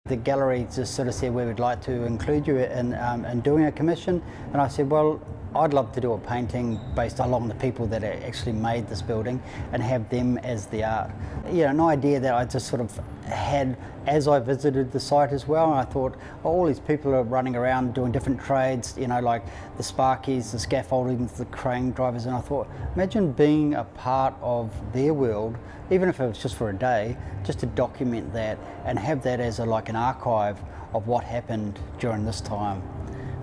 The gallery just sort of said, we would like to include you in doing a commission, and I said, well, I'd love to do a painting based along the people that actually made this building and have them as the art. An idea that I just sort of had as I visited the site as well. And I thought, oh, all these people are running around doing different trades, like the sparkies, the scaffolding, the crane drivers, and I thought, imagine being a part of their world, even if it was just for a day, just to document that and have that as like an archive of what happened during this time.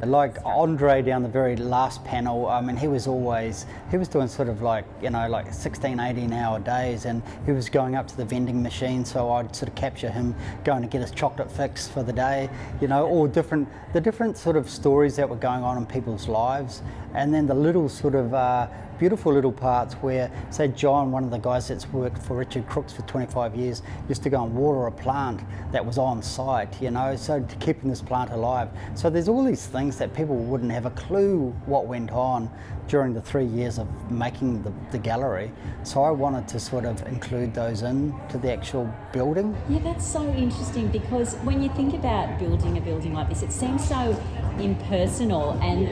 Like Andre down the very last panel, I mean, he was doing sort of like 16, 18-hour days, and he was going up to the vending machine, so I'd sort of capture him going to get his chocolate fix for the day, all the different sort of stories that were going on in people's lives. And then the little sort of beautiful little parts where, say, John, one of the guys that's worked for Richard Crooks for 25 years, used to go and water a plant that was on site, so keeping this plant alive. So there's all these things that people wouldn't have a clue what went on during the 3 years of making the gallery. So I wanted to sort of include those into the actual building. Yeah, that's so interesting, because when you think about building a building like this, it seems so impersonal, and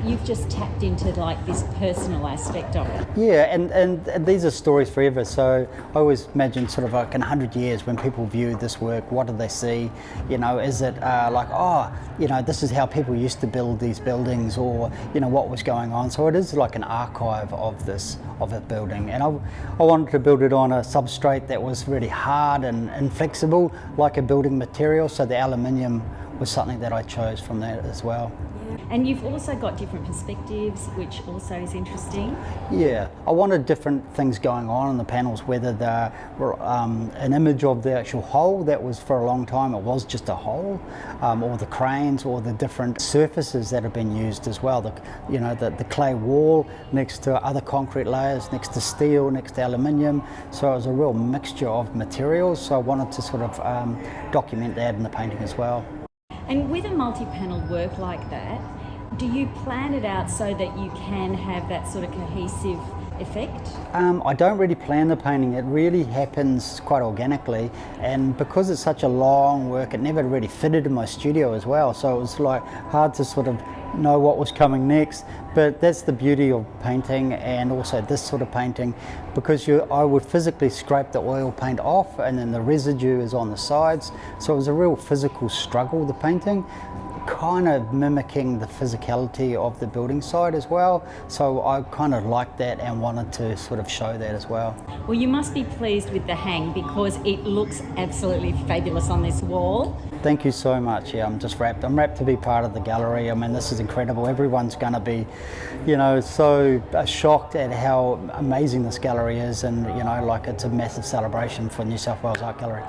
you've just tapped into like this personal aspect of it. Yeah, and these are stories forever, so I always imagine sort of like in 100 years when people view this work, what do they see? Is it like, oh, this is how people used to build these buildings, or what was going on? So it is like an archive of a building, and I wanted to build it on a substrate that was really hard and inflexible, like a building material, so the aluminium was something that I chose from that as well. And you've also got different perspectives, which also is interesting. Yeah, I wanted different things going on in the panels, whether they're an image of the actual hole that was for a long time, it was just a hole, or the cranes, or the different surfaces that have been used as well. The clay wall next to other concrete layers, next to steel, next to aluminium. So it was a real mixture of materials. So I wanted to sort of document that in the painting as well. And with a multi-panelled work like that, do you plan it out so that you can have that sort of cohesive effect? I don't really plan the painting, it really happens quite organically, and because it's such a long work, it never really fitted in my studio as well, so it was like hard to sort of know what was coming next. But that's the beauty of painting, and also this sort of painting, because I would physically scrape the oil paint off, and then the residue is on the sides, so it was a real physical struggle, the painting, kind of mimicking the physicality of the building site as well. So I kind of liked that and wanted to sort of show that as well. Well, you must be pleased with the hang, because it looks absolutely fabulous on this wall. Thank you so much. Yeah, I'm wrapped to be part of the gallery. I mean, this is incredible. Everyone's going to be, so shocked at how amazing this gallery is, and like it's a massive celebration for New South Wales Art Gallery.